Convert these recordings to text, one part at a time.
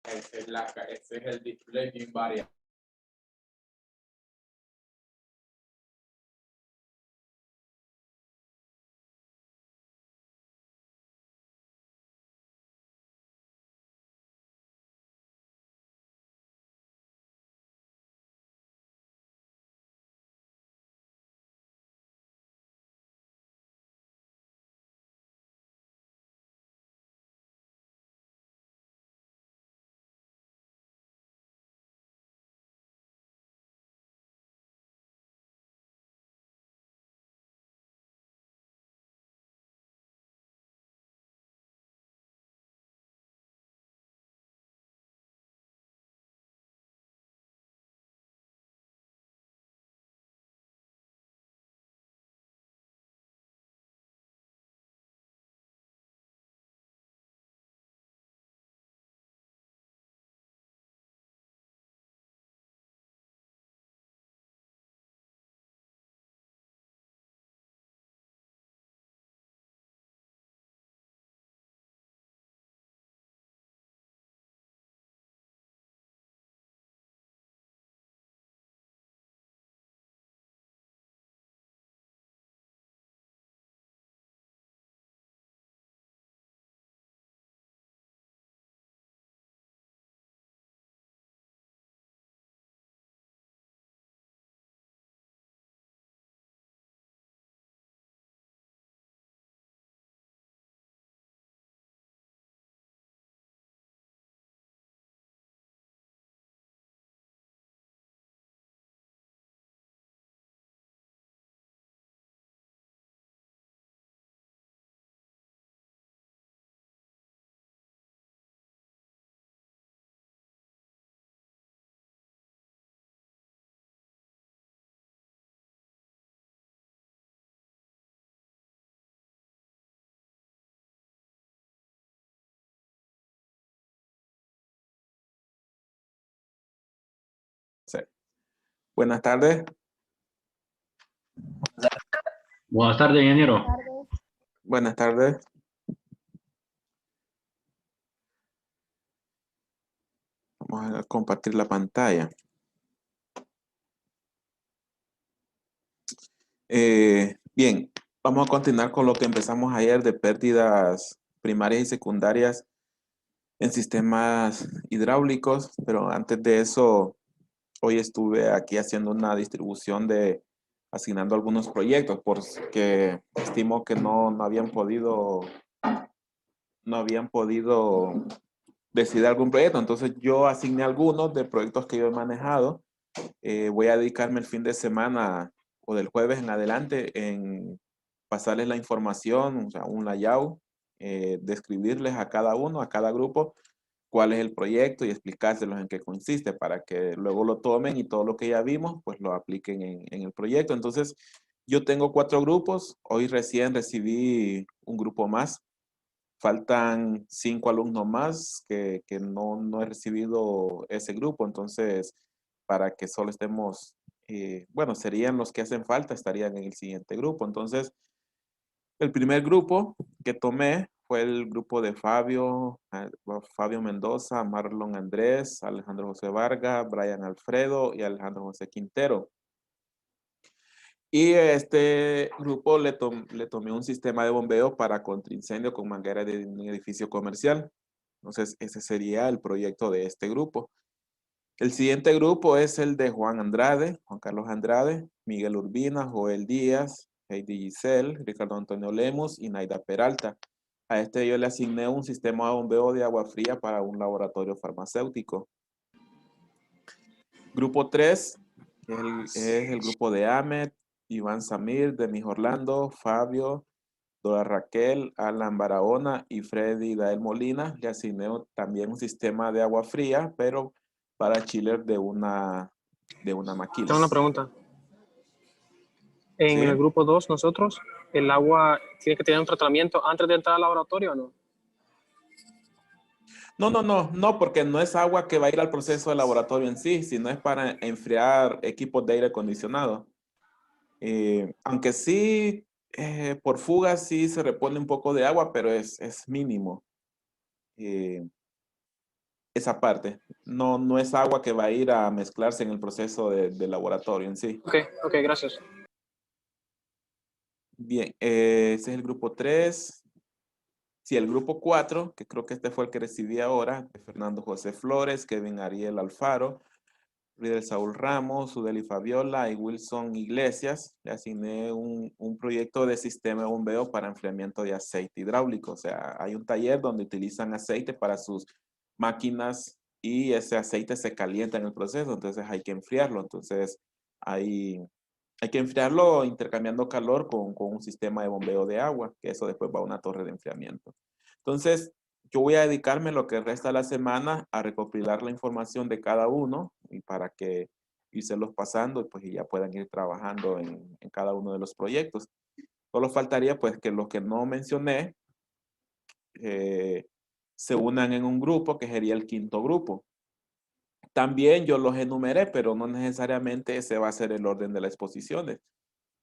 Ese es el display bien variable. Sí. Buenas tardes. Buenas tardes, ingeniero. Buenas tardes. Vamos a compartir la pantalla. Bien, vamos a continuar con lo que empezamos ayer de pérdidas primarias y secundarias en sistemas hidráulicos, pero antes de eso, hoy estuve aquí haciendo una distribución asignando algunos proyectos porque estimo que no habían podido decidir algún proyecto. Entonces yo asigné algunos de proyectos que yo he manejado. Voy a dedicarme el fin de semana o del jueves en adelante en pasarles la información, o sea, un layout, describirles a cada uno, a cada grupo, cuál es el proyecto y explicárselos en qué consiste para que luego lo tomen y todo lo que ya vimos, pues lo apliquen en el proyecto. Entonces, yo tengo 4 grupos. Hoy recién recibí un grupo más. Faltan 5 alumnos más que no he recibido ese grupo. Entonces, para que solo estemos, bueno, serían los que hacen falta, estarían en el siguiente grupo. Entonces, el primer grupo que tomé fue el grupo de Fabio Mendoza, Marlon Andrés, Alejandro José Vargas, Brian Alfredo y Alejandro José Quintero. Y a este grupo le tomé un sistema de bombeo para contraincendio con manguera de un edificio comercial. Entonces, ese sería el proyecto de este grupo. El siguiente grupo es el de Juan Andrade, Juan Carlos Andrade, Miguel Urbina, Joel Díaz, Heidi Giselle, Ricardo Antonio Lemos y Naida Peralta. A este yo le asigné un sistema de bombeo de agua fría para un laboratorio farmacéutico. Grupo 3 es el grupo de Ahmed, Iván Samir, Demis Orlando, Fabio, Dora Raquel, Alan Barahona y Freddy Dael Molina. Le asigné también un sistema de agua fría, pero para chiller de una máquina. Tengo una pregunta. En ¿Sí? el grupo 2, nosotros, ¿el agua tiene que tener un tratamiento antes de entrar al laboratorio o no? No, porque no es agua que va a ir al proceso de laboratorio en sí, sino es para enfriar equipos de aire acondicionado. Aunque sí, por fuga sí se repone un poco de agua, pero es mínimo. esa parte. No, no es agua que va a ir a mezclarse en el proceso de laboratorio en sí. Ok, ok, gracias. Bien, ese es el grupo 3. Sí, el grupo 4, que creo que este fue el que recibí ahora, de Fernando José Flores, Kevin Ariel Alfaro, Ridel Saúl Ramos, Udeli Fabiola y Wilson Iglesias. Le asigné un proyecto de sistema de bombeo para enfriamiento de aceite hidráulico. O sea, hay un taller donde utilizan aceite para sus máquinas y ese aceite se calienta en el proceso, entonces hay que enfriarlo. Entonces, hay que enfriarlo intercambiando calor con un sistema de bombeo de agua, que eso después va a una torre de enfriamiento. Entonces, yo voy a dedicarme lo que resta de la semana a recopilar la información de cada uno y para que irselos pasando y pues ya puedan ir trabajando en cada uno de los proyectos. Solo faltaría pues que los que no mencioné se unan en un grupo que sería el quinto grupo. También yo los enumeré, pero no necesariamente ese va a ser el orden de las exposiciones.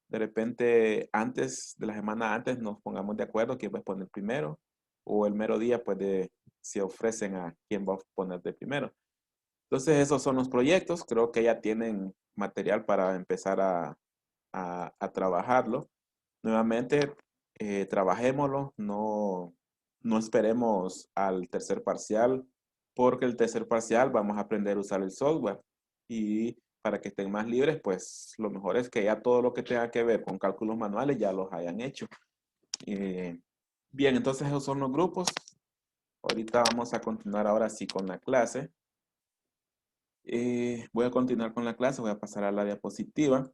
De repente, antes de la semana antes, nos pongamos de acuerdo quién va a poner primero, o el mero día, pues, se ofrecen a quién va a poner de primero. Entonces, esos son los proyectos. Creo que ya tienen material para empezar a trabajarlo. Nuevamente, trabajémoslo, no esperemos al tercer parcial, porque el tercer parcial vamos a aprender a usar el software. Y para que estén más libres, pues lo mejor es que ya todo lo que tenga que ver con cálculos manuales ya los hayan hecho. Bien, entonces esos son los grupos. Ahorita vamos a continuar ahora sí con la clase. Voy a continuar con la clase, voy a pasar a la diapositiva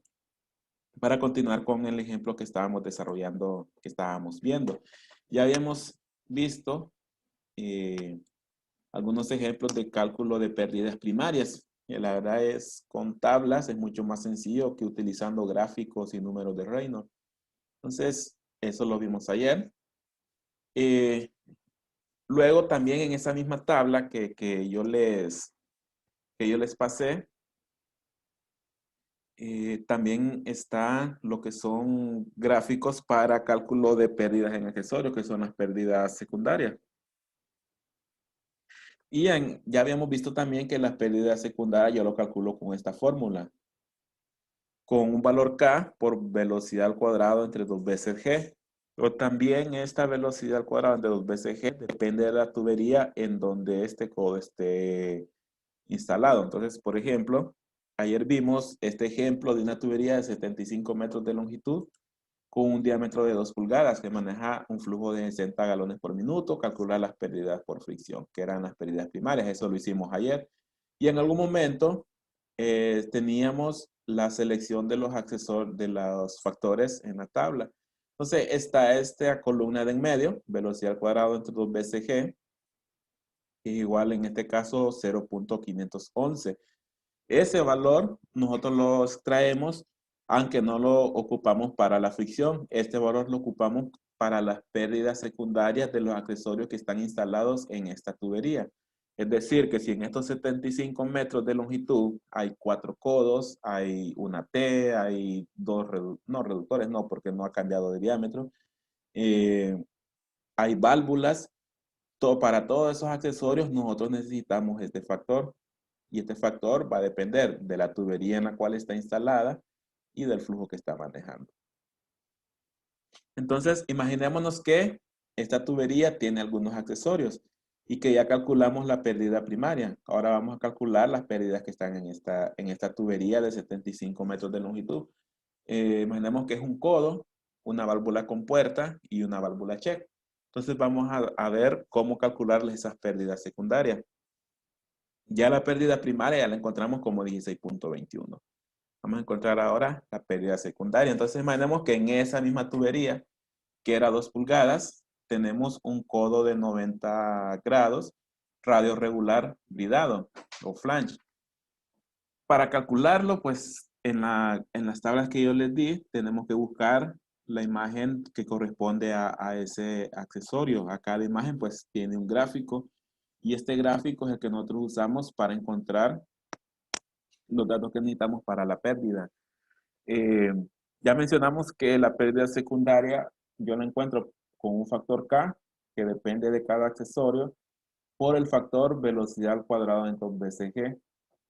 para continuar con el ejemplo que estábamos desarrollando, que estábamos viendo. Ya habíamos visto algunos ejemplos de cálculo de pérdidas primarias. La verdad es con tablas es mucho más sencillo que utilizando gráficos y números de Reynolds. Entonces, eso lo vimos ayer. Luego también en esa misma tabla que yo les pasé, también está lo que son gráficos para cálculo de pérdidas en accesorios, que son las pérdidas secundarias. Y ya habíamos visto también que las pérdidas secundarias yo lo calculo con esta fórmula, con un valor K por velocidad al cuadrado entre 2 veces G. Pero también esta velocidad al cuadrado entre 2 veces G depende de la tubería en donde este codo esté instalado. Entonces, por ejemplo, ayer vimos este ejemplo de una tubería de 75 metros de longitud con un diámetro de 2 pulgadas que maneja un flujo de 60 galones por minuto, calcular las pérdidas por fricción, que eran las pérdidas primarias. Eso lo hicimos ayer. Y en algún momento teníamos la selección de los accesorios, de los factores en la tabla. Entonces, está esta columna de en medio, velocidad al cuadrado entre 2 veces G, igual en este caso 0.511. Ese valor nosotros lo extraemos, aunque no lo ocupamos para la fricción. Este valor lo ocupamos para las pérdidas secundarias de los accesorios que están instalados en esta tubería. Es decir, que si en estos 75 metros de longitud hay 4 codos, hay una T, hay dos reductores, no, porque no ha cambiado de diámetro. Hay válvulas. Para todos esos accesorios nosotros necesitamos este factor. Y este factor va a depender de la tubería en la cual está instalada y del flujo que está manejando. Entonces, imaginémonos que esta tubería tiene algunos accesorios y que ya calculamos la pérdida primaria. Ahora vamos a calcular las pérdidas que están en esta tubería de 75 metros de longitud. Imaginemos que es un codo, una válvula con puerta y una válvula check. Entonces vamos a ver cómo calcularles esas pérdidas secundarias. Ya la pérdida primaria ya la encontramos como 16.21. Vamos a encontrar ahora la pérdida secundaria. Entonces imaginemos que en esa misma tubería, que era 2 pulgadas, tenemos un codo de 90 grados, radio regular bridado o flange. Para calcularlo, pues en las tablas que yo les di, tenemos que buscar la imagen que corresponde a ese accesorio. A cada imagen pues tiene un gráfico y este gráfico es el que nosotros usamos para encontrar los datos que necesitamos para la pérdida. Ya mencionamos que la pérdida secundaria yo la encuentro con un factor K que depende de cada accesorio por el factor velocidad al cuadrado en 2 veces G.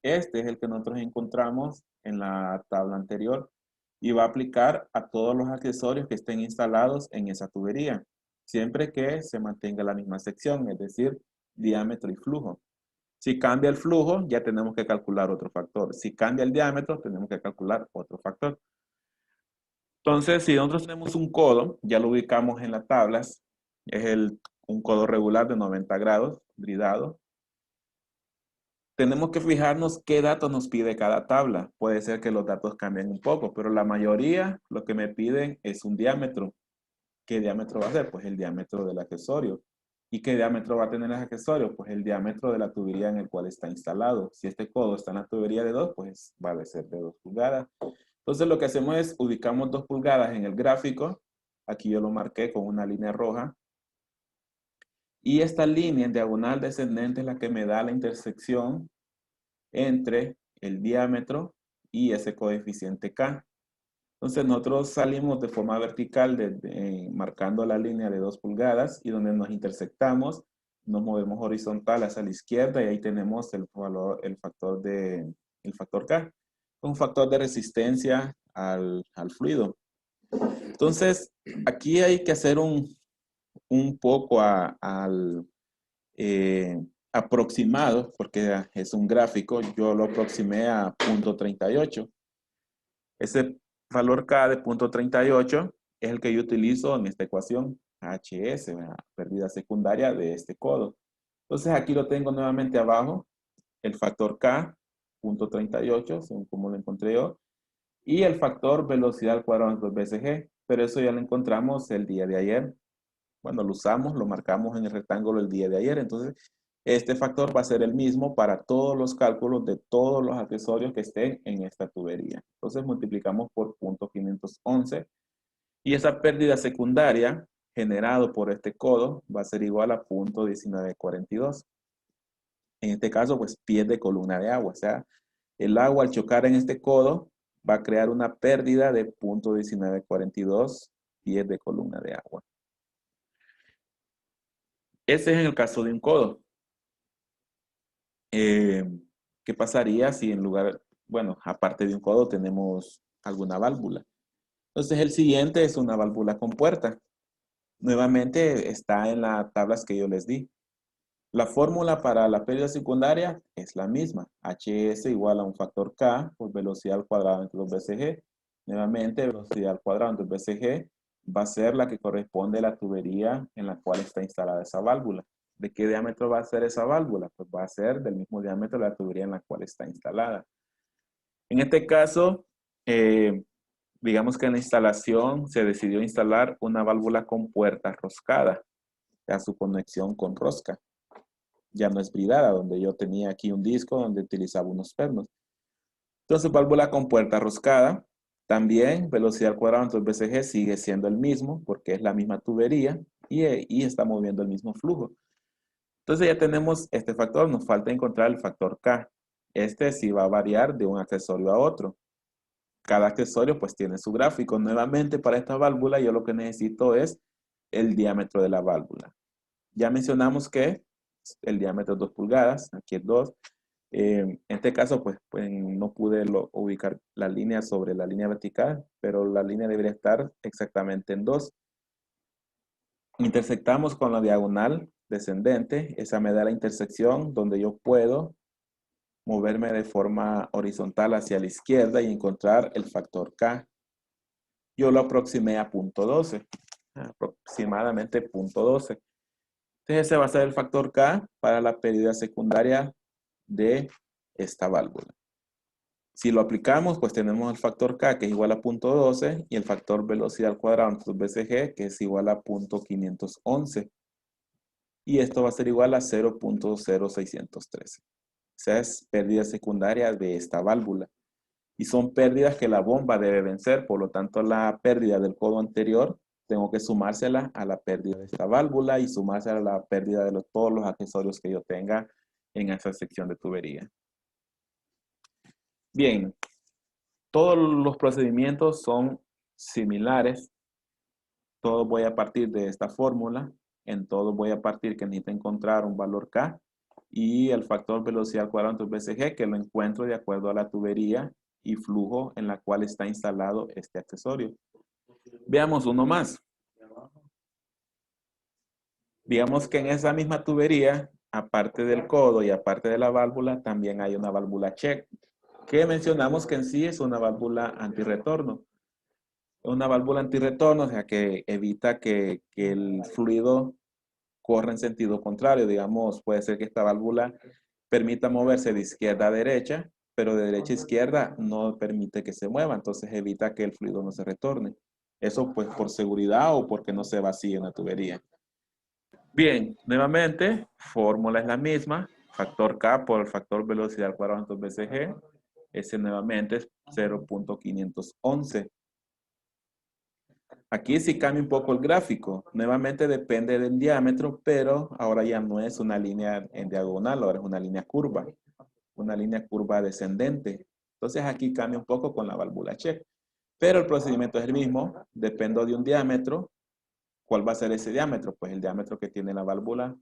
Este es el que nosotros encontramos en la tabla anterior y va a aplicar a todos los accesorios que estén instalados en esa tubería, siempre que se mantenga la misma sección, es decir, diámetro y flujo. Si cambia el flujo, ya tenemos que calcular otro factor. Si cambia el diámetro, tenemos que calcular otro factor. Entonces, si nosotros tenemos un codo, ya lo ubicamos en las tablas, es un codo regular de 90 grados, gridado. Tenemos que fijarnos qué datos nos pide cada tabla. Puede ser que los datos cambien un poco, pero la mayoría lo que me piden es un diámetro. ¿Qué diámetro va a ser? Pues el diámetro del accesorio. ¿Y qué diámetro va a tener el accesorio? Pues el diámetro de la tubería en el cual está instalado. Si este codo está en la tubería de 2, pues va a ser de 2 pulgadas. Entonces lo que hacemos es ubicamos 2 pulgadas en el gráfico. Aquí yo lo marqué con una línea roja. Y esta línea en diagonal descendente es la que me da la intersección entre el diámetro y ese coeficiente K. Entonces nosotros salimos de forma vertical marcando la línea de 2 pulgadas y donde nos intersectamos, nos movemos horizontal hacia la izquierda y ahí tenemos el factor K. Un factor de resistencia al fluido. Entonces, aquí hay que hacer un poco aproximado, porque es un gráfico, yo lo aproximé a 0.38. Ese valor K de 0.38 es el que yo utilizo en esta ecuación, HS, la pérdida secundaria de este codo. Entonces aquí lo tengo nuevamente abajo, el factor K, 0.38, según como lo encontré yo, y el factor velocidad al cuadrado en 2 veces G, pero eso ya lo encontramos el día de ayer. Bueno, lo usamos, lo marcamos en el rectángulo el día de ayer, entonces este factor va a ser el mismo para todos los cálculos de todos los accesorios que estén en esta tubería. Entonces multiplicamos por 0.511 y esa pérdida secundaria generado por este codo va a ser igual a 0.1942. En este caso, pues pies de columna de agua, o sea, el agua al chocar en este codo va a crear una pérdida de 0.1942 pies de columna de agua. Ese es en el caso de un codo. ¿Qué pasaría si en lugar, bueno, aparte de un codo tenemos alguna válvula? Entonces el siguiente es una válvula con puerta. Nuevamente está en las tablas que yo les di. La fórmula para la pérdida secundaria es la misma. HS igual a un factor K por velocidad al cuadrado entre 2 veces G. Nuevamente, velocidad al cuadrado entre 2 veces G va a ser la que corresponde a la tubería en la cual está instalada esa válvula. ¿De qué diámetro va a ser esa válvula? Pues va a ser del mismo diámetro de la tubería en la cual está instalada. En este caso, digamos que en la instalación se decidió instalar una válvula con puerta roscada, a su conexión con rosca. Ya no es bridada, donde yo tenía aquí un disco donde utilizaba unos pernos. Entonces, válvula con puerta roscada. También velocidad al cuadrado entre 2 veces G sigue siendo el mismo porque es la misma tubería y está moviendo el mismo flujo. Entonces ya tenemos este factor, nos falta encontrar el factor K. Este sí va a variar de un accesorio a otro. Cada accesorio pues tiene su gráfico. Nuevamente para esta válvula yo lo que necesito es el diámetro de la válvula. Ya mencionamos que el diámetro es 2 pulgadas, aquí es 2. En este caso pues no pude ubicar la línea sobre la línea vertical, pero la línea debería estar exactamente en 2. Intersectamos con la diagonal descendente, esa me da la intersección donde yo puedo moverme de forma horizontal hacia la izquierda y encontrar el factor K. Yo lo aproximé a 0.12, aproximadamente 0.12. Entonces ese va a ser el factor K para la pérdida secundaria de esta válvula. Si lo aplicamos, pues tenemos el factor K que es igual a 0.12 y el factor velocidad al cuadrado entre 2 veces G que es igual a 0.511. Y esto va a ser igual a 0.0613. Esa es pérdida secundaria de esta válvula. Y son pérdidas que la bomba debe vencer, por lo tanto la pérdida del codo anterior tengo que sumársela a la pérdida de esta válvula y sumársela a la pérdida de todos los accesorios que yo tenga en esa sección de tubería. Bien, todos los procedimientos son similares. Todo voy a partir de esta fórmula. En todo voy a partir que necesito encontrar un valor K y el factor velocidad al cuadrado entre BCG que lo encuentro de acuerdo a la tubería y flujo en la cual está instalado este accesorio. Veamos uno más. Digamos que en esa misma tubería, aparte del codo y aparte de la válvula, también hay una válvula check, que mencionamos que en sí es una válvula antirretorno. Una válvula antirretorno, o sea, que evita que el fluido corra en sentido contrario. Digamos, puede ser que esta válvula permita moverse de izquierda a derecha, pero de derecha a izquierda no permite que se mueva, entonces evita que el fluido no se retorne. Eso pues por seguridad o porque no se vacíe en la tubería. Bien, nuevamente, fórmula es la misma, factor K por el factor velocidad al cuadrado entre BCG, ese nuevamente es 0.511. Aquí sí cambia un poco el gráfico, nuevamente depende del diámetro, pero ahora ya no es una línea en diagonal, ahora es una línea curva descendente. Entonces aquí cambia un poco con la válvula check, pero el procedimiento es el mismo, dependo de un diámetro. ¿Cuál va a ser ese diámetro? Pues el diámetro que tiene la válvula.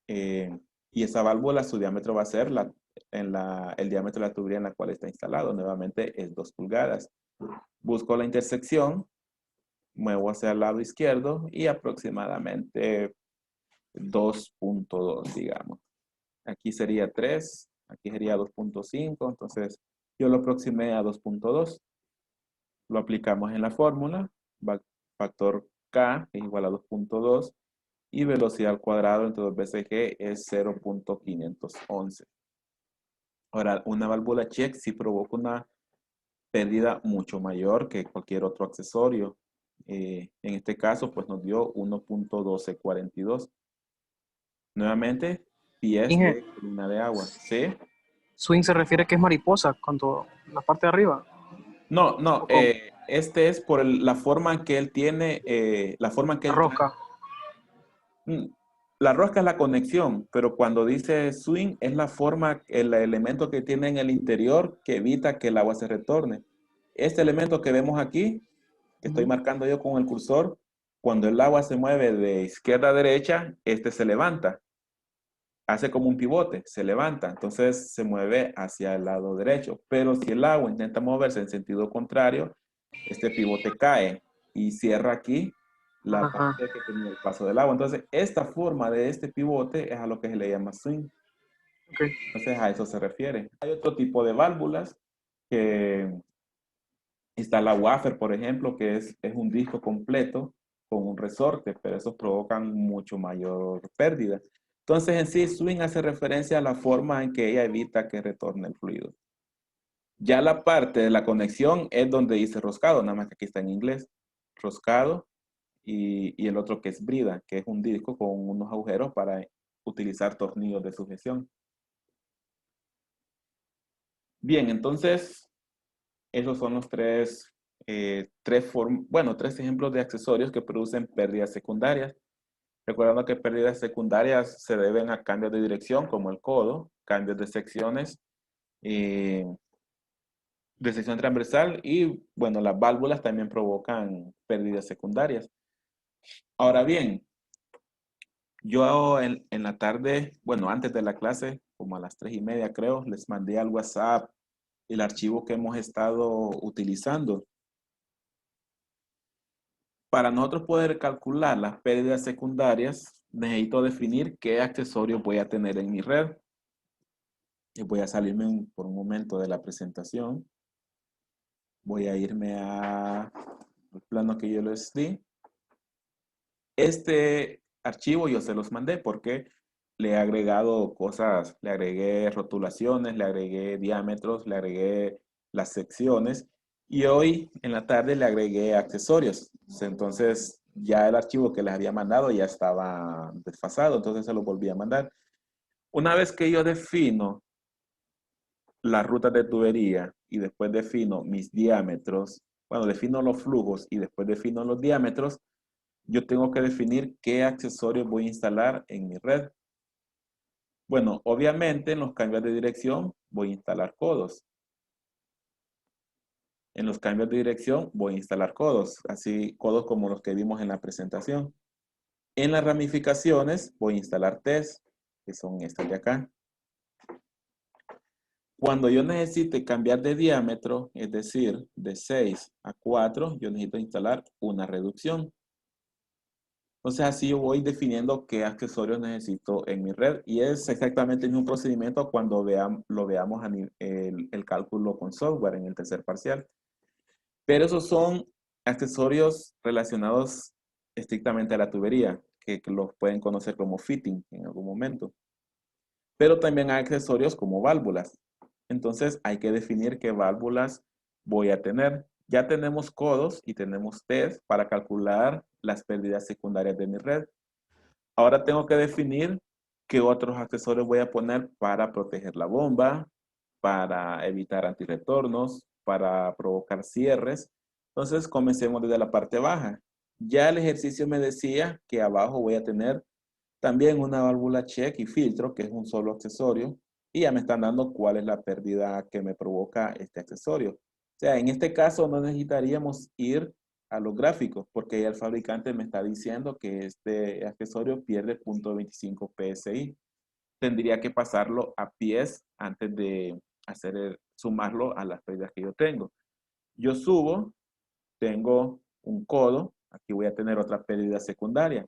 Y esa válvula, su diámetro va a ser el diámetro de la tubería en la cual está instalado. Nuevamente es 2 pulgadas. Busco la intersección, muevo hacia el lado izquierdo y aproximadamente 2.2, digamos. Aquí sería 3, aquí sería 2.5, entonces yo lo aproximé a 2.2. Lo aplicamos en la fórmula, factor K es igual a 2.2 y velocidad al cuadrado entre 2 veces G es 0.511. Ahora, una válvula check sí provoca una pérdida mucho mayor que cualquier otro accesorio. En este caso, pues nos dio 1.1242. Nuevamente, pies Inge, de columna de agua. ¿Sí? swing se refiere que es mariposa, cuando la parte de arriba. No, no, ¿O cómo? este es por la forma en que él tiene, la forma en que La él rosca. Mm, La rosca es la conexión, pero cuando dice swing es la forma, el elemento que tiene en el interior que evita que el agua se retorne. Este elemento que vemos aquí, que estoy Ujú. marcando yo con el cursor, cuando el agua se mueve de izquierda a derecha, este se levanta, hace como un pivote, se levanta, entonces se mueve hacia el lado derecho. Pero si el agua intenta moverse en sentido contrario, este pivote cae y cierra aquí la Ajá. parte que tenía el paso del agua. Entonces, esta forma de este pivote es a lo que se le llama swing. Ok. Entonces, a eso se refiere. Hay otro tipo de válvulas que está la wafer, por ejemplo, que es un disco completo con un resorte, pero esos provocan mucho mayor pérdida. Entonces, en sí, swing hace referencia a la forma en que ella evita que retorne el fluido. Ya la parte de la conexión es donde dice roscado, nada más que aquí está en inglés. Roscado y el otro que es brida, que es un disco con unos agujeros para utilizar tornillos de sujeción. Bien, entonces, esos son los tres ejemplos de accesorios que producen pérdidas secundarias. Recordando que pérdidas secundarias se deben a cambios de dirección, como el codo, cambios de secciones, eh, de sección transversal y, bueno, las válvulas también provocan pérdidas secundarias. Ahora bien, yo en la tarde, bueno, antes de la clase, como a las 3:30 creo, les mandé al WhatsApp el archivo que hemos estado utilizando. Para nosotros poder calcular las pérdidas secundarias, necesito definir qué accesorios voy a tener en mi red. Y voy a salirme por un momento de la presentación. Voy a irme al plano que yo les di. Este archivo yo se los mandé porque le he agregado cosas, le agregué rotulaciones, le agregué diámetros, le agregué las secciones y hoy en la tarde le agregué accesorios. Entonces ya el archivo que les había mandado ya estaba desfasado, entonces se lo volví a mandar. Una vez que yo defino las rutas de tubería y después defino mis diámetros, bueno, defino los flujos y después defino los diámetros, yo tengo que definir qué accesorios voy a instalar en mi red. Bueno, obviamente en los cambios de dirección voy a instalar codos. En los cambios de dirección voy a instalar codos, así codos como los que vimos en la presentación. En las ramificaciones voy a instalar test, que son estas de acá. Cuando yo necesite cambiar de diámetro, es decir, de 6 a 4, yo necesito instalar una reducción. Entonces así yo voy definiendo qué accesorios necesito en mi red y es exactamente el mismo procedimiento cuando lo veamos el cálculo con software en el tercer parcial. Pero esos son accesorios relacionados estrictamente a la tubería, que los pueden conocer como fitting en algún momento. Pero también hay accesorios como válvulas. Entonces hay que definir qué válvulas voy a tener. Ya tenemos codos y tenemos test para calcular las pérdidas secundarias de mi red. Ahora tengo que definir qué otros accesorios voy a poner para proteger la bomba, para evitar antirretornos, para provocar cierres. Entonces comencemos desde la parte baja. Ya el ejercicio me decía que abajo voy a tener también una válvula check y filtro, que es un solo accesorio, y ya me están dando cuál es la pérdida que me provoca este accesorio. O sea, en este caso no necesitaríamos ir a los gráficos, porque ya el fabricante me está diciendo que este accesorio pierde 0.25 PSI. Tendría que pasarlo a pies antes de sumarlo a las pérdidas que yo tengo. Yo subo, tengo un codo, aquí voy a tener otra pérdida secundaria.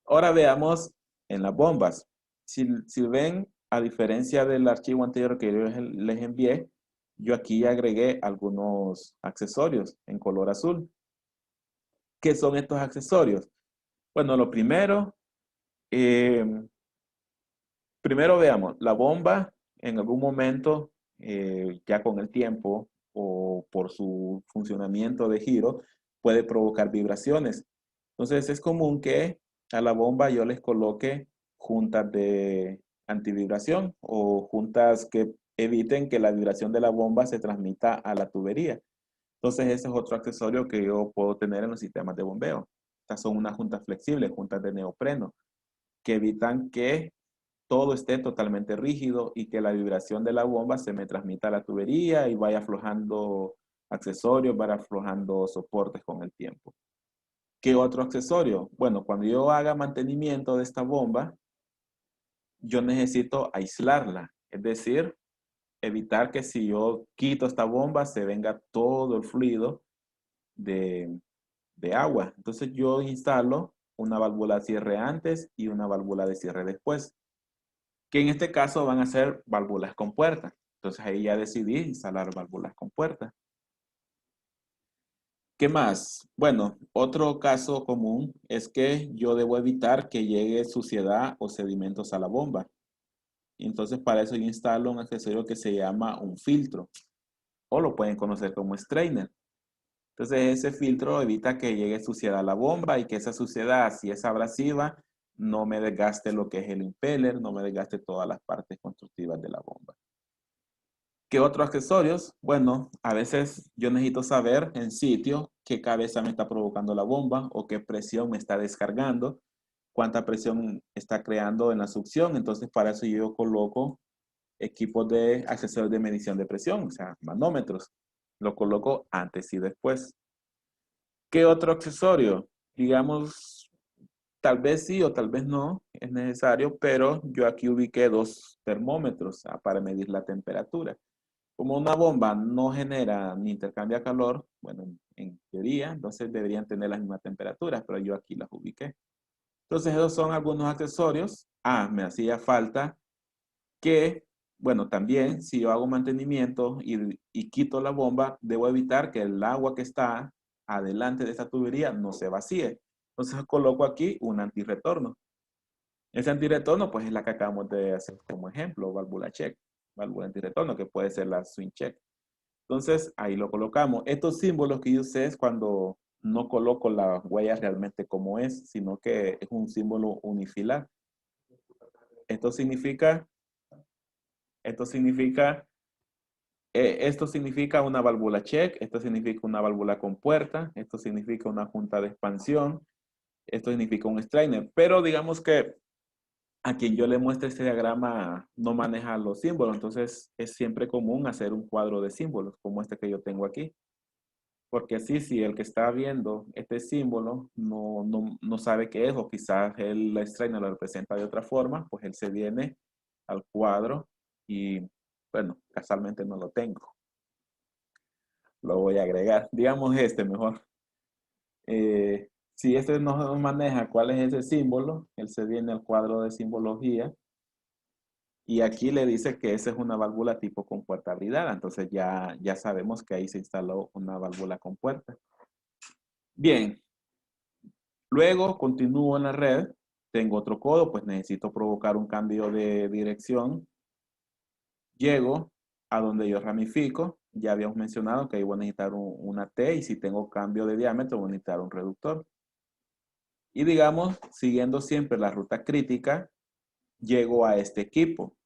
Ahora veamos en las bombas. Si ven, a diferencia del archivo anterior que yo les envié, yo aquí agregué algunos accesorios en color azul. ¿Qué son estos accesorios? Bueno, lo primero veamos, la bomba en algún momento, ya con el tiempo o por su funcionamiento de giro, puede provocar vibraciones. Entonces es común que a la bomba yo les coloque juntas de antivibración o juntas que eviten que la vibración de la bomba se transmita a la tubería. Entonces ese es otro accesorio que yo puedo tener en los sistemas de bombeo. Estas son unas juntas flexibles, juntas de neopreno, que evitan que todo esté totalmente rígido y que la vibración de la bomba se me transmita a la tubería y vaya aflojando accesorios, vaya aflojando soportes con el tiempo. ¿Qué otro accesorio? Bueno, cuando yo haga mantenimiento de esta bomba, yo necesito aislarla, es decir, evitar que si yo quito esta bomba se venga todo el fluido de agua. Entonces yo instalo una válvula de cierre antes y una válvula de cierre después, que en este caso van a ser válvulas con puerta. Entonces ahí ya decidí instalar válvulas con puerta. ¿Qué más? Bueno, otro caso común es que yo debo evitar que llegue suciedad o sedimentos a la bomba. Entonces para eso yo instalo un accesorio que se llama un filtro o lo pueden conocer como strainer. Entonces ese filtro evita que llegue suciedad a la bomba y que esa suciedad, si es abrasiva, no me desgaste lo que es el impeller, no me desgaste todas las partes constructivas de la bomba. ¿Qué otros accesorios? Bueno, a veces yo necesito saber en sitio qué cabeza me está provocando la bomba o qué presión me está descargando, cuánta presión está creando en la succión. Entonces, para eso yo coloco equipos de accesorios de medición de presión, o sea, manómetros. Lo coloco antes y después. ¿Qué otro accesorio? Digamos, tal vez sí o tal vez no es necesario, pero yo aquí ubiqué dos termómetros para medir la temperatura. Como una bomba no genera ni intercambia calor, bueno, en teoría, entonces deberían tener las mismas temperaturas, pero yo aquí las ubiqué. Entonces esos son algunos accesorios. Me hacía falta que, bueno, también si yo hago mantenimiento y quito la bomba, debo evitar que el agua que está adelante de esta tubería no se vacíe. Entonces coloco aquí un antirretorno. Ese antirretorno, pues es la que acabamos de hacer como ejemplo, válvula check, válvula antirretorno, que puede ser la swing check. Entonces, ahí lo colocamos. Estos símbolos que yo usé es cuando no coloco la huella realmente como es, sino que es un símbolo unifilar. Esto significa, esto significa, esto significa una válvula check, esto significa una válvula con puerta, esto significa una junta de expansión, esto significa un strainer. Pero digamos que a quien yo le muestre este diagrama no maneja los símbolos, entonces es siempre común hacer un cuadro de símbolos como este que yo tengo aquí. Porque sí, si el que está viendo este símbolo no sabe qué es, o quizás el strainer lo representa de otra forma, pues él se viene al cuadro y, bueno, casualmente no lo tengo. Lo voy a agregar. Digamos este mejor. Si este no maneja cuál es ese símbolo, él se viene al cuadro de simbología y aquí le dice que esa es una válvula tipo compuerta bridada. Entonces ya sabemos que ahí se instaló una válvula compuerta. Bien, luego continúo en la red, tengo otro codo, pues necesito provocar un cambio de dirección. Llego a donde yo ramifico, ya habíamos mencionado que ahí voy a necesitar una T y si tengo cambio de diámetro voy a necesitar un reductor. Y digamos, siguiendo siempre la ruta crítica, llego a este equipo,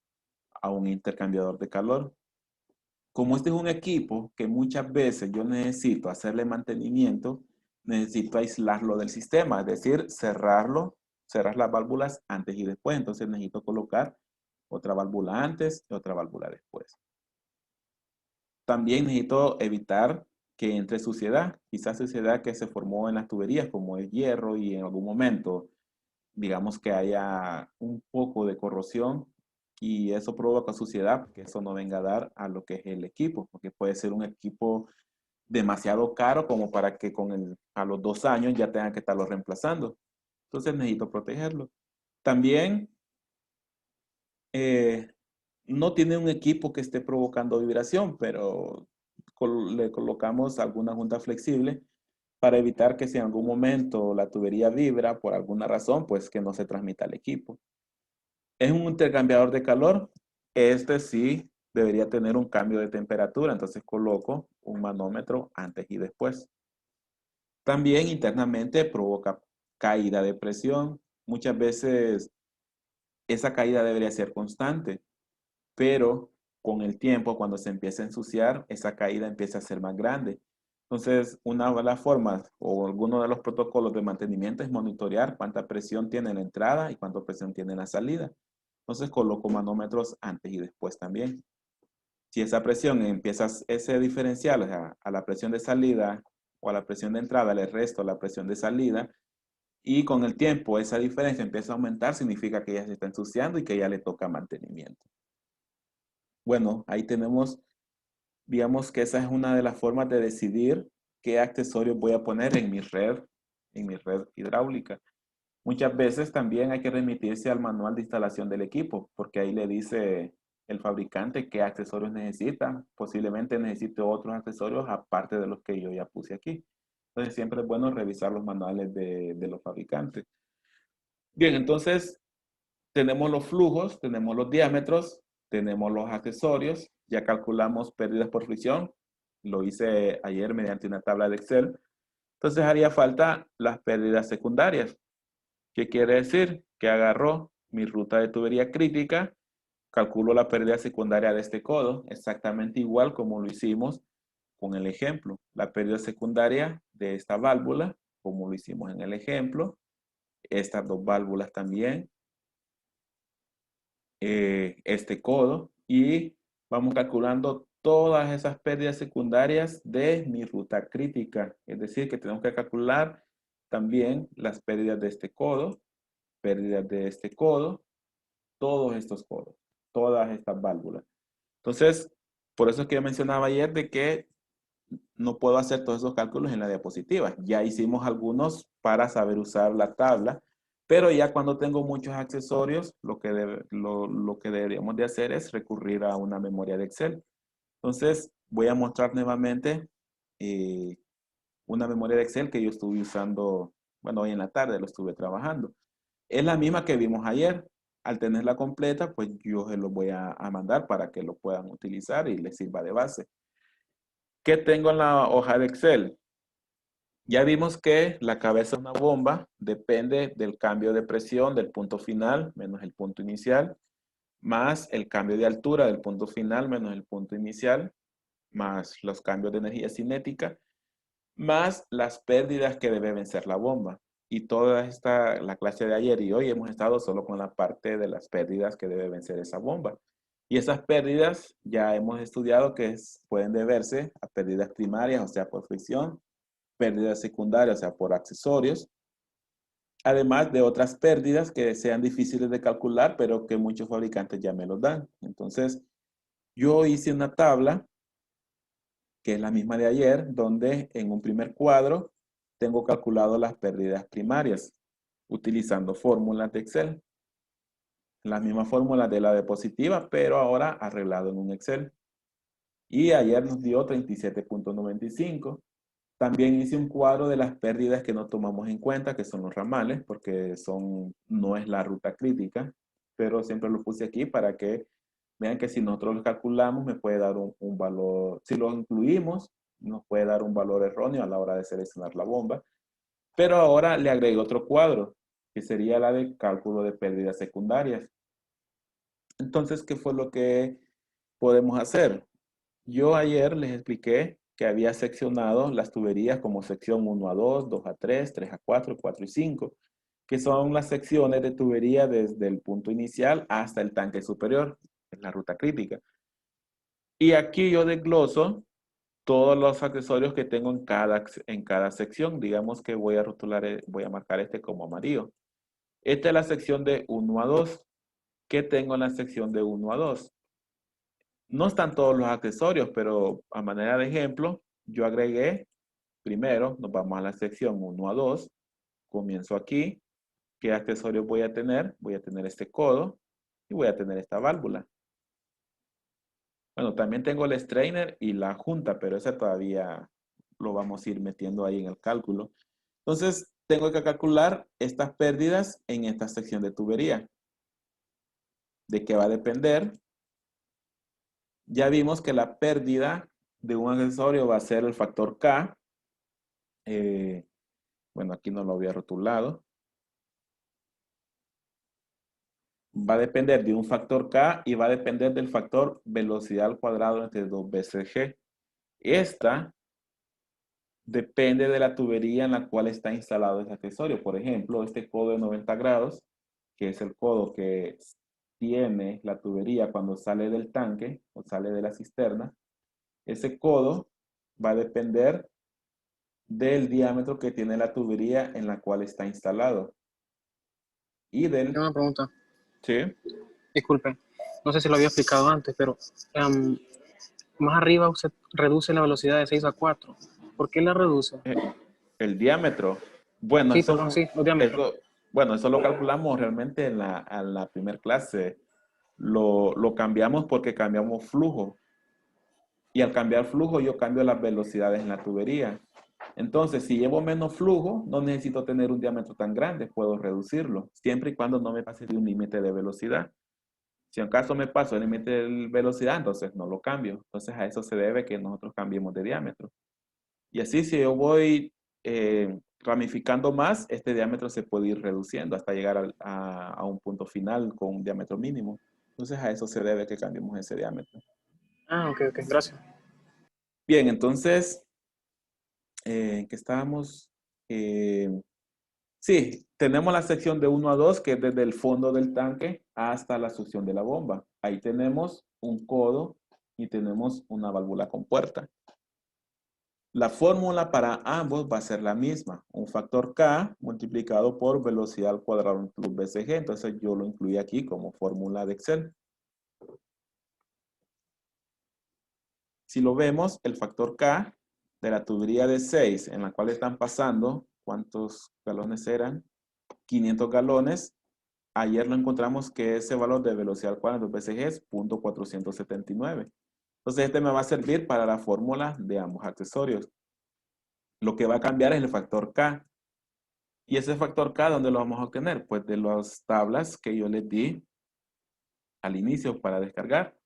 a un intercambiador de calor. Como este es un equipo que muchas veces yo necesito hacerle mantenimiento, necesito aislarlo del sistema, es decir, cerrarlo, cerrar las válvulas antes y después. Entonces necesito colocar otra válvula antes y otra válvula después. También necesito evitar que entre suciedad, quizás suciedad que se formó en las tuberías, como el hierro, y en algún momento, digamos que haya un poco de corrosión y eso provoca suciedad, que eso no venga a dar a lo que es el equipo, porque puede ser un equipo demasiado caro como para que a los 2 años ya tengan que estarlo reemplazando. Entonces necesito protegerlo. También no tiene un equipo que esté provocando vibración, pero le colocamos alguna junta flexible para evitar que si en algún momento la tubería vibra por alguna razón, pues que no se transmita al equipo. Es un intercambiador de calor. Este sí debería tener un cambio de temperatura, entonces coloco un manómetro antes y después. También internamente provoca caída de presión. Muchas veces esa caída debería ser constante, pero con el tiempo, cuando se empieza a ensuciar, esa caída empieza a ser más grande. Entonces, una de las formas o alguno de los protocolos de mantenimiento es monitorear cuánta presión tiene la entrada y cuánta presión tiene la salida. Entonces, coloco manómetros antes y después también. Si esa presión empieza, ese diferencial, o sea, a la presión de salida o a la presión de entrada, le resto la presión de salida, y con el tiempo esa diferencia empieza a aumentar, significa que ya se está ensuciando y que ya le toca mantenimiento. Bueno, ahí tenemos, digamos que esa es una de las formas de decidir qué accesorios voy a poner en mi red hidráulica. Muchas veces también hay que remitirse al manual de instalación del equipo, porque ahí le dice el fabricante qué accesorios necesita. Posiblemente necesite otros accesorios aparte de los que yo ya puse aquí. Entonces siempre es bueno revisar los manuales de los fabricantes. Bien, entonces tenemos los flujos, tenemos los diámetros, tenemos los accesorios, ya calculamos pérdidas por fricción, lo hice ayer mediante una tabla de Excel. Entonces haría falta las pérdidas secundarias. ¿Qué quiere decir? Que agarró mi ruta de tubería crítica, calculo la pérdida secundaria de este codo, exactamente igual como lo hicimos con el ejemplo. La pérdida secundaria de esta válvula, como lo hicimos en el ejemplo. Estas dos válvulas también, este codo, y vamos calculando todas esas pérdidas secundarias de mi ruta crítica. Es decir, que tenemos que calcular también las pérdidas de este codo, pérdidas de este codo, todos estos codos, todas estas válvulas. Entonces, por eso es que yo mencionaba ayer de que no puedo hacer todos esos cálculos en la diapositiva. Ya hicimos algunos para saber usar la tabla, pero ya cuando tengo muchos accesorios, lo que deberíamos de hacer es recurrir a una memoria de Excel. Entonces, voy a mostrar nuevamente eh, una memoria de Excel que yo estuve usando, bueno, hoy en la tarde lo estuve trabajando. Es la misma que vimos ayer. Al tenerla completa, pues yo se lo voy a mandar para que lo puedan utilizar y les sirva de base. ¿Qué tengo en la hoja de Excel? Ya vimos que la cabeza de una bomba depende del cambio de presión del punto final menos el punto inicial, más el cambio de altura del punto final menos el punto inicial, más los cambios de energía cinética, más las pérdidas que debe vencer la bomba. Y toda la clase de ayer y hoy hemos estado solo con la parte de las pérdidas que debe vencer esa bomba. Y esas pérdidas ya hemos estudiado que pueden deberse a pérdidas primarias, o sea, por fricción, pérdidas secundarias, o sea, por accesorios, además de otras pérdidas que sean difíciles de calcular, pero que muchos fabricantes ya me los dan. Entonces, yo hice una tabla, que es la misma de ayer, donde en un primer cuadro tengo calculado las pérdidas primarias, utilizando fórmulas de Excel. La misma fórmula de la diapositiva, pero ahora arreglado en un Excel. Y ayer nos dio 37.95. También hice un cuadro de las pérdidas que no tomamos en cuenta, que son los ramales, porque no es la ruta crítica, pero siempre lo puse aquí para que vean que si nosotros lo calculamos, me puede dar un valor, si lo incluimos, nos puede dar un valor erróneo a la hora de seleccionar la bomba. Pero ahora le agregué otro cuadro, que sería la de cálculo de pérdidas secundarias. Entonces, ¿qué fue lo que podemos hacer? Yo ayer les expliqué que había seccionado las tuberías como sección 1 a 2, 2 a 3, 3 a 4, 4 y 5, que son las secciones de tubería desde el punto inicial hasta el tanque superior, en la ruta crítica. Y aquí yo desgloso todos los accesorios que tengo en cada sección. Digamos que voy a rotular, voy a marcar este como amarillo. Esta es la sección de 1 a 2. ¿Qué tengo en la sección de 1 a 2? No están todos los accesorios, pero a manera de ejemplo, yo agregué, primero nos vamos a la sección 1 a 2, comienzo aquí, ¿qué accesorios voy a tener? Voy a tener este codo y voy a tener esta válvula. Bueno, también tengo el strainer y la junta, pero ese todavía lo vamos a ir metiendo ahí en el cálculo. Entonces, tengo que calcular estas pérdidas en esta sección de tubería. ¿De qué va a depender? Ya vimos que la pérdida de un accesorio va a ser el factor K. Bueno, aquí no lo había rotulado. Va a depender de un factor K y va a depender del factor velocidad al cuadrado entre 2 veces G. Esta depende de la tubería en la cual está instalado ese accesorio. Por ejemplo, este codo de 90 grados, que es el codo que tiene la tubería cuando sale del tanque o sale de la cisterna, ese codo va a depender del diámetro que tiene la tubería en la cual está instalado. Y del... Tengo una pregunta. ¿Sí? Disculpe. No sé si lo había explicado antes, pero más arriba usted reduce la velocidad de 6 a 4. ¿Por qué la reduce? El diámetro. Bueno, Sí, perdón, sí, los diámetros. eso lo calculamos realmente en la primera clase. Lo cambiamos porque cambiamos flujo. Y al cambiar flujo, yo cambio las velocidades en la tubería. Entonces, si llevo menos flujo, no necesito tener un diámetro tan grande, puedo reducirlo, siempre y cuando no me pase de un límite de velocidad. Si en caso me paso el límite de velocidad, entonces no lo cambio. Entonces, a eso se debe que nosotros cambiemos de diámetro. Y así, si yo voy ramificando más, este diámetro se puede ir reduciendo hasta llegar a un punto final con un diámetro mínimo. Entonces, a eso se debe que cambiemos ese diámetro. Ah, ok, gracias. Bien, entonces, ¿en qué estábamos? Sí, tenemos la sección de 1 a 2, que es desde el fondo del tanque hasta la succión de la bomba. Ahí tenemos un codo y tenemos una válvula con puerta. La fórmula para ambos va a ser la misma. Un factor K multiplicado por velocidad al cuadrado plus BCG. Entonces yo lo incluí aquí como fórmula de Excel. Si lo vemos, el factor K de la tubería de 6 en la cual están pasando, ¿cuántos galones eran? 500 galones. Ayer lo encontramos que ese valor de velocidad al cuadrado BCG es 0.479. Entonces este me va a servir para la fórmula de ambos accesorios. Lo que va a cambiar es el factor K. ¿Y ese factor K dónde lo vamos a obtener? Pues de las tablas que yo les di al inicio para descargar.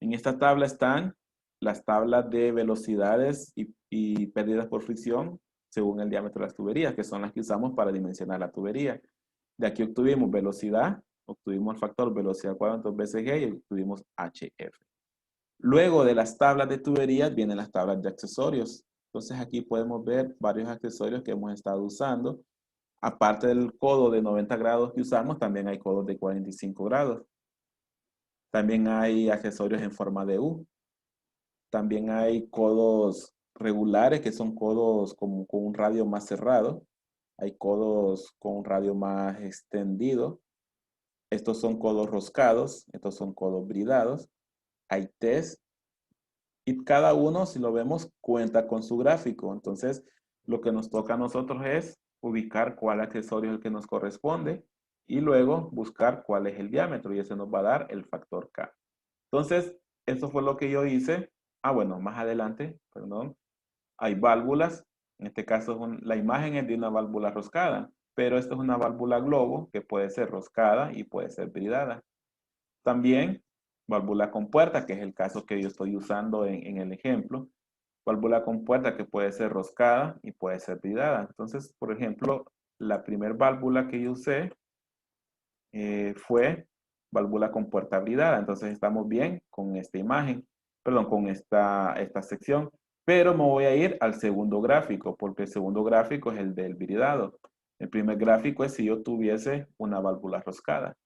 En esta tabla están las tablas de velocidades y pérdidas por fricción según el diámetro de las tuberías, que son las que usamos para dimensionar la tubería. De aquí obtuvimos velocidad, obtuvimos el factor velocidad cuadrada BCG y obtuvimos HF. Luego de las tablas de tuberías vienen las tablas de accesorios. Entonces aquí podemos ver varios accesorios que hemos estado usando. Aparte del codo de 90 grados que usamos, también hay codos de 45 grados. También hay accesorios en forma de U. También hay codos regulares, que son codos con un radio más cerrado. Hay codos con un radio más extendido. Estos son codos roscados. Estos son codos bridados. Hay test. Y cada uno, si lo vemos, cuenta con su gráfico. Entonces, lo que nos toca a nosotros es ubicar cuál accesorio es el que nos corresponde y luego buscar cuál es el diámetro y ese nos va a dar el factor K. Entonces, eso fue lo que yo hice. Ah, bueno, más adelante, perdón, hay válvulas. En este caso, la imagen es de una válvula roscada, pero esta es una válvula globo que puede ser roscada y puede ser bridada. También válvula compuerta, que es el caso que yo estoy usando en el ejemplo. Válvula compuerta que puede ser roscada y puede ser bridada. Entonces, por ejemplo, la primer válvula que yo usé fue válvula compuerta bridada. Entonces estamos bien con esta imagen, perdón, con esta sección. Pero me voy a ir al segundo gráfico, porque el segundo gráfico es el del bridado. El primer gráfico es si yo tuviese una válvula roscada.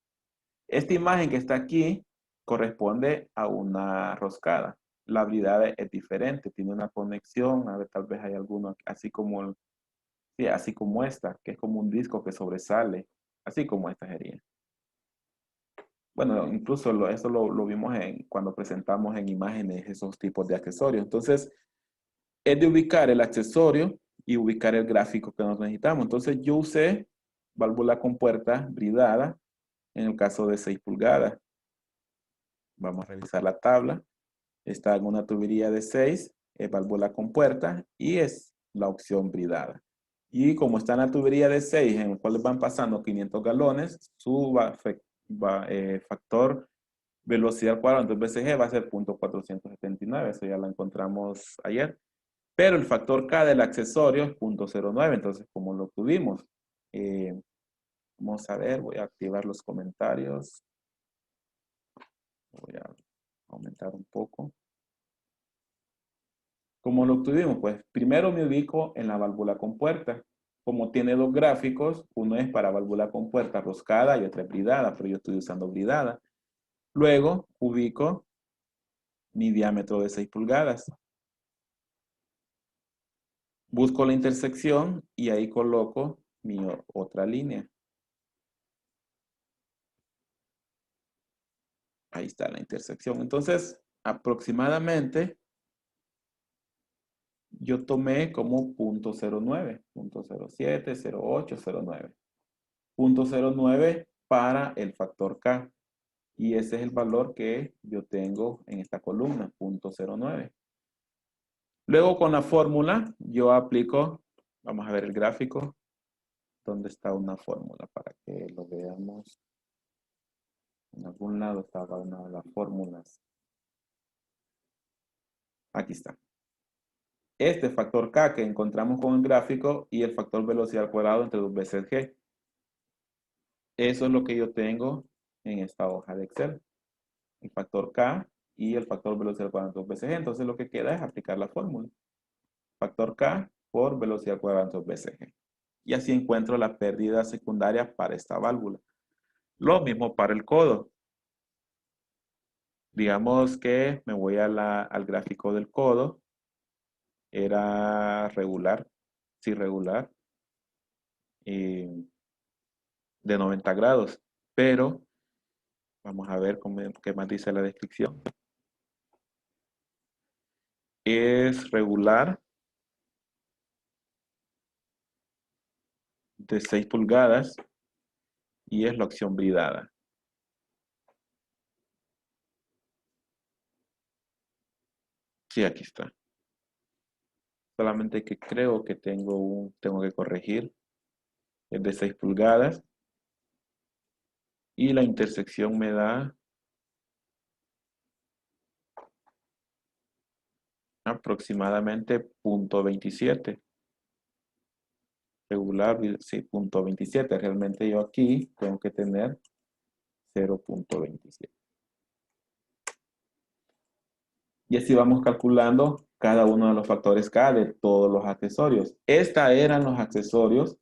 Esta imagen que está aquí corresponde a una roscada. La bridada es diferente, tiene una conexión, a ver, tal vez hay alguno, así como, sí, así como esta, que es como un disco que sobresale, así como esta sería. Bueno, incluso eso lo vimos cuando presentamos en imágenes esos tipos de accesorios. Entonces, es de ubicar el accesorio y ubicar el gráfico que nos necesitamos. Entonces, yo usé válvula compuerta bridada en el caso de 6 pulgadas. Vamos a revisar la tabla. Está en una tubería de 6, válvula compuerta y es la opción bridada. Y como está en la tubería de 6, en el cual van pasando 500 galones, su factor velocidad al cuadrado, entonces BCG va a ser 0.479, eso ya lo encontramos ayer. Pero el factor K del accesorio es 0.09, entonces como lo tuvimos, vamos a ver, voy a activar los comentarios. Voy a aumentar un poco. Como lo obtuvimos, pues primero me ubico en la válvula compuerta. Como tiene dos gráficos, uno es para válvula compuerta roscada y otra es bridada, pero yo estoy usando bridada. Luego ubico mi diámetro de 6 pulgadas. Busco la intersección y ahí coloco mi otra línea. Ahí está la intersección. Entonces, aproximadamente yo tomé como 0.09, 0.07, 0.8, 0.9. 0.09 para el factor K. Y ese es el valor que yo tengo en esta columna, 0.09. Luego con la fórmula yo aplico, vamos a ver el gráfico, donde está una fórmula para que lo veamos. En algún lado estaba una de las fórmulas. Aquí está. Este factor K que encontramos con el gráfico y el factor velocidad al cuadrado entre dos veces G. Eso es lo que yo tengo en esta hoja de Excel. El factor K y el factor velocidad al cuadrado entre dos veces G. Entonces lo que queda es aplicar la fórmula. Factor K por velocidad al cuadrado entre dos veces G. Y así encuentro la pérdida secundaria para esta válvula. Lo mismo para el codo. Digamos que me voy al gráfico del codo. Era regular, sí regular, de 90 grados. Pero, vamos a ver qué más dice la descripción. Es regular de 6 pulgadas y es la opción bridada. Sí, aquí está. Solamente que creo que tengo que corregir. Es de 6 pulgadas. Y la intersección me da aproximadamente 0.27. Regular, sí, 0.27. Realmente yo aquí tengo que tener 0.27. Y así vamos calculando cada uno de los factores K de todos los accesorios. Estos eran los accesorios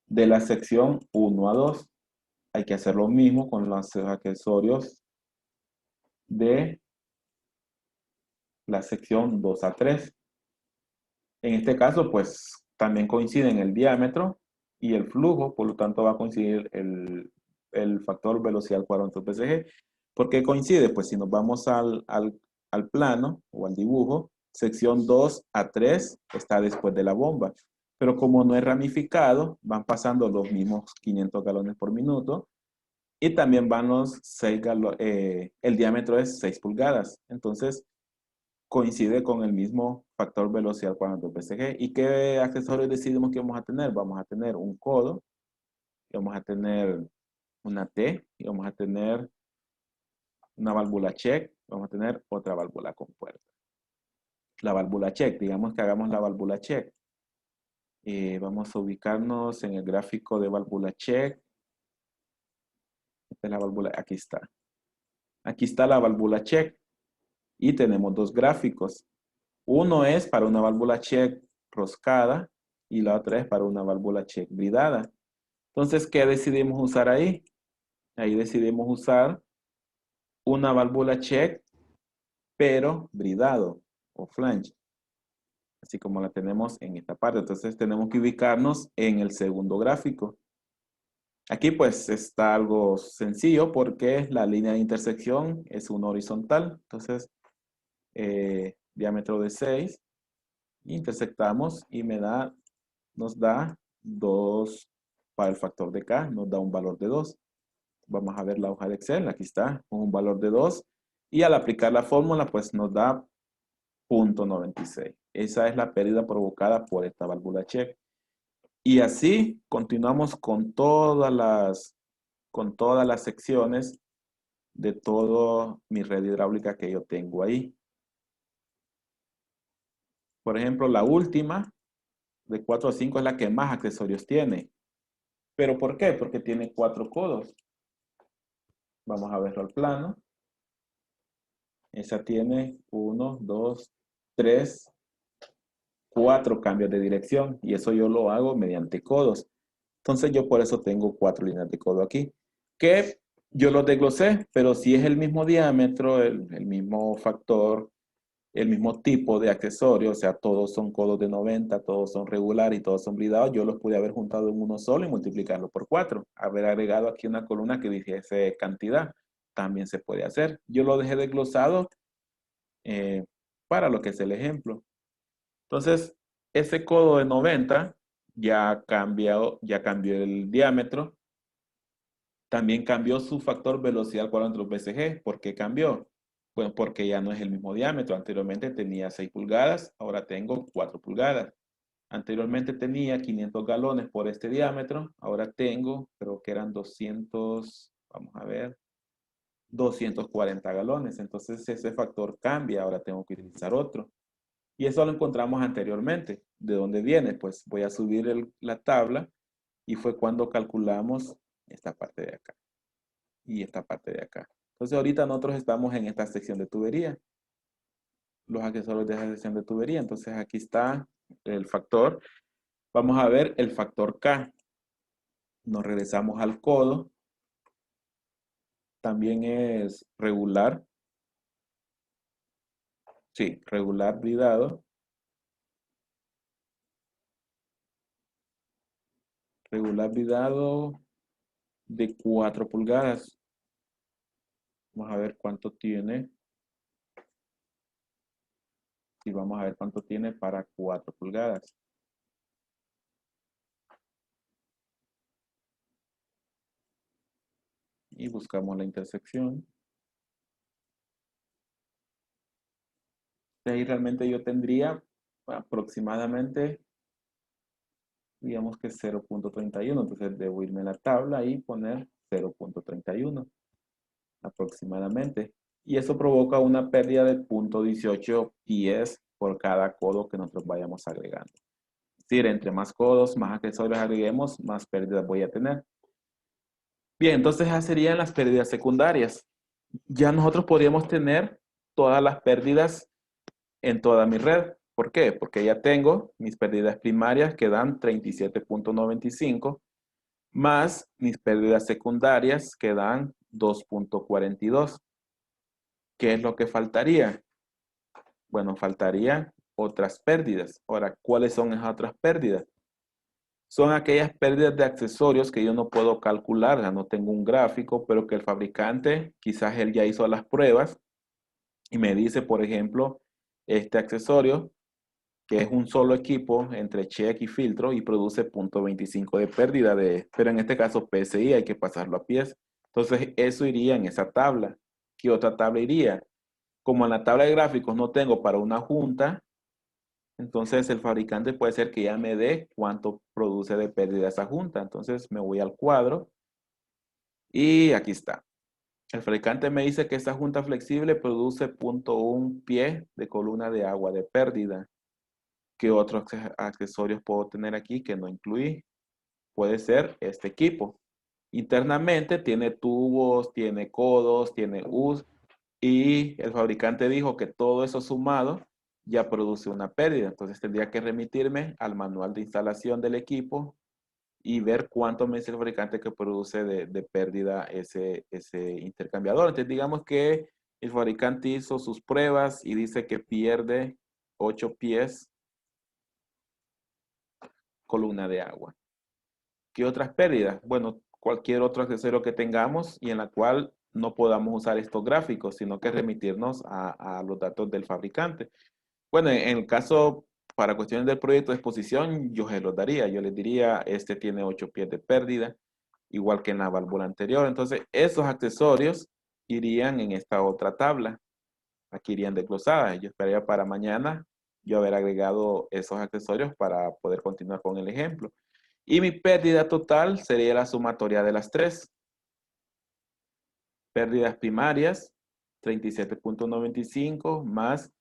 de la sección 1 a 2. Hay que hacer lo mismo con los accesorios de la sección 2 a 3. En este caso, pues también coinciden el diámetro y el flujo, por lo tanto va a coincidir el factor velocidad al cuadrado entre PSG. ¿Por qué coincide? Pues si nos vamos al plano o al dibujo, sección 2 a 3 está después de la bomba. Pero como no es ramificado, van pasando los mismos 500 galones por minuto y también van los 6 galones, el diámetro es 6 pulgadas. Entonces, coincide con el mismo factor velocidad al cuadrado PSG. ¿Y qué accesorios decidimos que vamos a tener? Vamos a tener un codo, y vamos a tener una T, y vamos a tener una válvula check, vamos a tener otra válvula compuerta. La válvula check, digamos que hagamos la válvula check. Vamos a ubicarnos en el gráfico de válvula check. Esta es la válvula, aquí está. Aquí está la válvula check. Y tenemos dos gráficos. Uno es para una válvula check roscada y la otra es para una válvula check bridada. Entonces, ¿qué decidimos usar ahí? Ahí decidimos usar una válvula check, pero bridado o flange. Así como la tenemos en esta parte. Entonces, tenemos que ubicarnos en el segundo gráfico. Aquí pues está algo sencillo porque la línea de intersección es una horizontal. Entonces, diámetro de 6. Intersectamos y nos da 2 para el factor de K, nos da un valor de 2. Vamos a ver la hoja de Excel, aquí está, con un valor de 2. Y al aplicar la fórmula, pues nos da 0.96. Esa es la pérdida provocada por esta válvula check. Y así continuamos con todas las secciones de toda mi red hidráulica que yo tengo ahí. Por ejemplo, la última, de 4 a 5, es la que más accesorios tiene. ¿Pero por qué? Porque tiene 4 codos. Vamos a verlo al plano. Esa tiene 1, 2, 3, 4 cambios de dirección. Y eso yo lo hago mediante codos. Entonces yo por eso tengo 4 líneas de codo aquí. Que yo los desglosé, pero si es el mismo diámetro, el mismo factor, el mismo tipo de accesorio, o sea, todos son codos de 90, todos son regulares y todos son bridados, yo los pude haber juntado en uno solo y multiplicarlo por 4. Haber agregado aquí una columna que dijese cantidad, también se puede hacer. Yo lo dejé desglosado para lo que es el ejemplo. Entonces, ese codo de 90 ya cambió el diámetro. También cambió su factor velocidad al cuadrado entre los BCG. ¿Por qué cambió? Bueno, porque ya no es el mismo diámetro. Anteriormente tenía 6 pulgadas, ahora tengo 4 pulgadas. Anteriormente tenía 500 galones por este diámetro, ahora tengo, creo que eran 200, vamos a ver, 240 galones. Entonces ese factor cambia, ahora tengo que utilizar otro. Y eso lo encontramos anteriormente. ¿De dónde viene? Pues voy a subir la tabla y fue cuando calculamos esta parte de acá y esta parte de acá. Entonces ahorita nosotros estamos en esta sección de tubería. Los accesorios de esa sección de tubería. Entonces aquí está el factor. Vamos a ver el factor K. Nos regresamos al codo. También es regular. Sí, regular bridado. Regular bridado de 4 pulgadas. Vamos a ver cuánto tiene. Y vamos a ver cuánto tiene para 4 pulgadas. Y buscamos la intersección. Ahí realmente yo tendría aproximadamente, digamos que 0.31. Entonces debo irme a la tabla y poner 0.31 aproximadamente. Y eso provoca una pérdida de 0.18 pies por cada codo que nosotros vayamos agregando. Es decir, entre más codos, más accesorios agreguemos, más pérdidas voy a tener. Bien, entonces esas serían las pérdidas secundarias. Ya nosotros podríamos tener todas las pérdidas en toda mi red. ¿Por qué? Porque ya tengo mis pérdidas primarias que dan 37.95 más mis pérdidas secundarias que dan 2.42. ¿Qué es lo que faltaría? Bueno, faltarían otras pérdidas. Ahora, ¿cuáles son esas otras pérdidas? Son aquellas pérdidas de accesorios que yo no puedo calcular, ya no tengo un gráfico, pero que el fabricante, quizás él ya hizo las pruebas y me dice, por ejemplo, este accesorio, que es un solo equipo entre check y filtro y produce 0.25 de pérdida, pero en este caso PSI hay que pasarlo a pies. Entonces, eso iría en esa tabla. ¿Qué otra tabla iría? Como en la tabla de gráficos no tengo para una junta, entonces el fabricante puede ser que ya me dé cuánto produce de pérdida esa junta. Entonces me voy al cuadro y aquí está. El fabricante me dice que esta junta flexible produce 0.1 pie de columna de agua de pérdida. ¿Qué otros accesorios puedo tener aquí que no incluí? Puede ser este equipo. Internamente tiene tubos, tiene codos, tiene US y el fabricante dijo que todo eso sumado ya produce una pérdida. Entonces tendría que remitirme al manual de instalación del equipo y ver cuánto me dice el fabricante que produce de pérdida ese intercambiador. Entonces digamos que el fabricante hizo sus pruebas y dice que pierde 8 pies columna de agua. ¿Qué otras pérdidas? Bueno, cualquier otro accesorio que tengamos y en la cual no podamos usar estos gráficos, sino que remitirnos a los datos del fabricante. Bueno, en el caso, para cuestiones del proyecto de exposición, yo se los daría. Yo les diría, este tiene 8 pies de pérdida, igual que en la válvula anterior. Entonces, esos accesorios irían en esta otra tabla. Aquí irían desglosadas. Yo esperaría para mañana yo haber agregado esos accesorios para poder continuar con el ejemplo. Y mi pérdida total sería la sumatoria de las tres. Pérdidas primarias, 37.95 más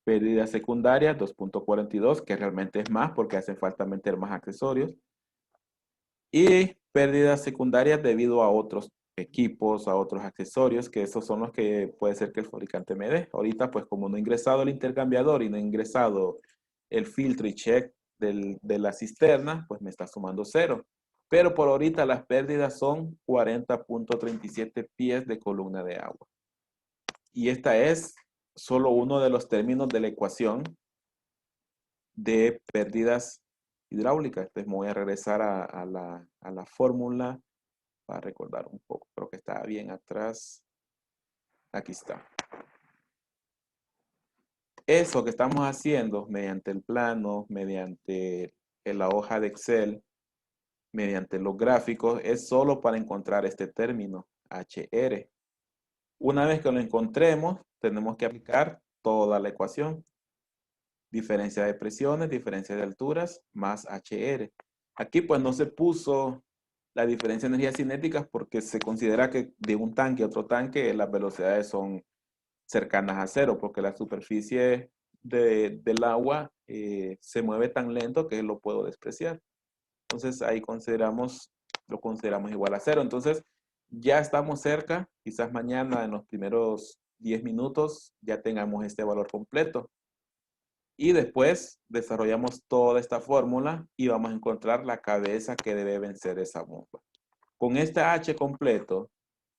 pérdidas secundarias, 2.42, que realmente es más porque hace falta meter más accesorios. Y pérdidas secundarias debido a otros equipos, a otros accesorios, que esos son los que puede ser que el fabricante me dé. Ahorita, pues como no he ingresado el intercambiador y no he ingresado el filtro y check de la cisterna, pues me está sumando 0. Pero por ahorita las pérdidas son 40.37 pies de columna de agua. Y esta es solo uno de los términos de la ecuación de pérdidas hidráulicas. Entonces me voy a regresar a la fórmula para recordar un poco. Creo que está bien atrás. Aquí está. Eso que estamos haciendo mediante el plano, mediante la hoja de Excel, mediante los gráficos, es solo para encontrar este término, HR. Una vez que lo encontremos, tenemos que aplicar toda la ecuación. Diferencia de presiones, diferencia de alturas, más HR. Aquí pues no se puso la diferencia de energías cinéticas porque se considera que de un tanque a otro tanque las velocidades son cercanas a cero, porque la superficie del agua se mueve tan lento que lo puedo despreciar. Entonces ahí lo consideramos igual a cero. Entonces ya estamos cerca, quizás mañana en los primeros 10 minutos ya tengamos este valor completo. Y después desarrollamos toda esta fórmula y vamos a encontrar la cabeza que debe vencer esa bomba. Con este H completo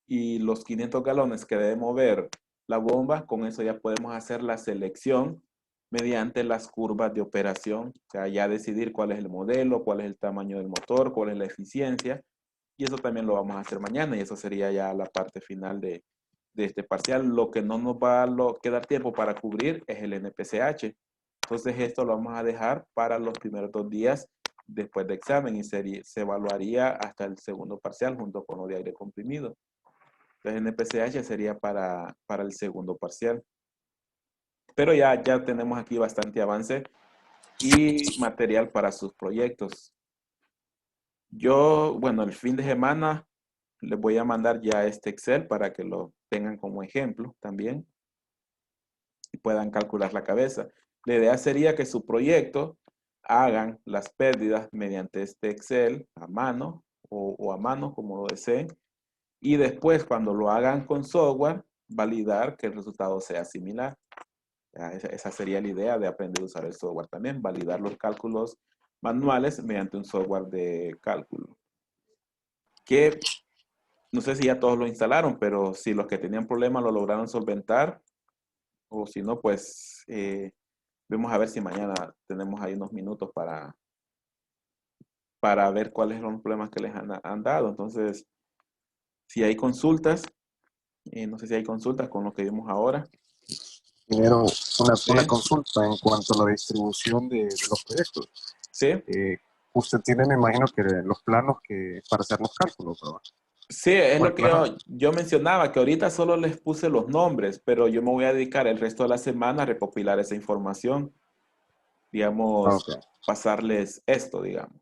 y los 500 galones que debe mover la bomba, con eso ya podemos hacer la selección mediante las curvas de operación. O sea, ya decidir cuál es el modelo, cuál es el tamaño del motor, cuál es la eficiencia. Y eso también lo vamos a hacer mañana y eso sería ya la parte final de este parcial. Lo que no nos va a quedar tiempo para cubrir es el NPCH. Entonces esto lo vamos a dejar para los primeros 2 días después de examen y se evaluaría hasta el segundo parcial junto con lo de aire comprimido. Entonces NPCH sería para el segundo parcial. Pero ya tenemos aquí bastante avance y material para sus proyectos. Yo, bueno, el fin de semana les voy a mandar ya este Excel para que lo tengan como ejemplo también y puedan calcular la cabeza. La idea sería que su proyecto hagan las pérdidas mediante este Excel a mano o a mano como lo deseen y después cuando lo hagan con software validar que el resultado sea similar. Esa sería la idea de aprender a usar el software también, validar los cálculos manuales mediante un software de cálculo. ¿Qué no sé si ya todos lo instalaron, pero si los que tenían problemas lo lograron solventar, o si no, pues vamos a ver si mañana tenemos ahí unos minutos para ver cuáles son los problemas que les han dado. Entonces, si hay consultas, no sé si hay consultas con lo que vimos ahora. Primero, una Sí. consulta en cuanto a la distribución de los proyectos. Sí, Usted tiene, me imagino, que los planos para hacer los cálculos, ¿verdad? sí, es Bueno, lo que claro. yo mencionaba, que ahorita solo les puse los nombres, pero yo me voy a dedicar el resto de la semana a recopilar esa información, digamos, Ok. pasarles esto, digamos,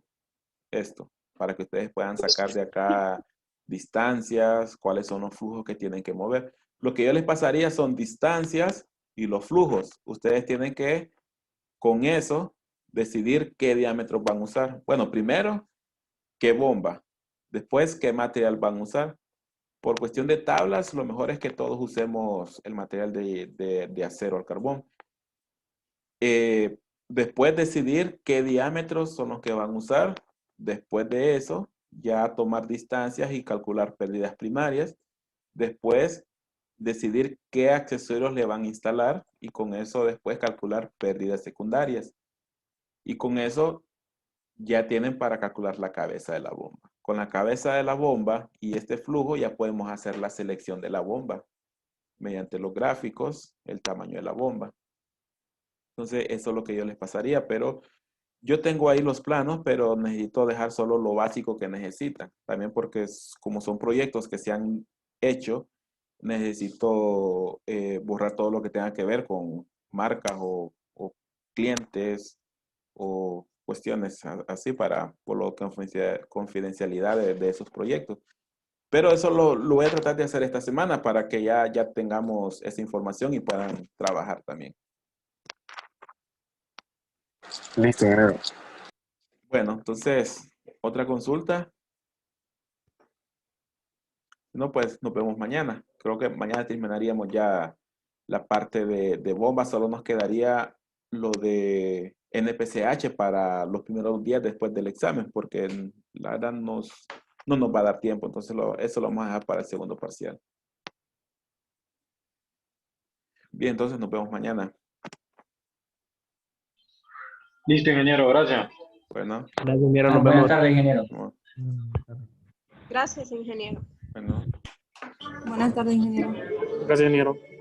esto, para que ustedes puedan sacar de acá distancias, cuáles son los flujos que tienen que mover. Lo que yo les pasaría son distancias y los flujos. Ustedes tienen que, con eso, decidir qué diámetros van a usar. Bueno, primero, qué bomba. Después, qué material van a usar. Por cuestión de tablas, lo mejor es que todos usemos el material de acero al carbón. Después decidir qué diámetros son los que van a usar. Después de eso, ya tomar distancias y calcular pérdidas primarias. Después, decidir qué accesorios le van a instalar y con eso después calcular pérdidas secundarias. Y con eso ya tienen para calcular la cabeza de la bomba. Con la cabeza de la bomba y este flujo ya podemos hacer la selección de la bomba mediante los gráficos, el tamaño de la bomba. Entonces, eso es lo que yo les pasaría, pero yo tengo ahí los planos, pero necesito dejar solo lo básico que necesitan. También porque como son proyectos que se han hecho, necesito borrar todo lo que tenga que ver con marcas o clientes o cuestiones así por lo confidencialidad de esos proyectos. Pero eso lo voy a tratar de hacer esta semana para que ya tengamos esa información y puedan trabajar también. Listo, ingeniero. Bueno, entonces, otra consulta. No, pues nos vemos mañana. Creo que mañana terminaríamos ya la parte de bombas. Solo nos quedaría lo de NPCH para los primeros días después del examen, porque la verdad no nos va a dar tiempo. Entonces eso lo vamos a dejar para el segundo parcial. Bien, entonces nos vemos mañana. Listo, ingeniero, gracias. Bueno, Gracias, ingeniero, nos Buenas vemos. tardes, ingeniero. Gracias, ingeniero. bueno. Buenas tardes, ingeniero. Gracias, ingeniero.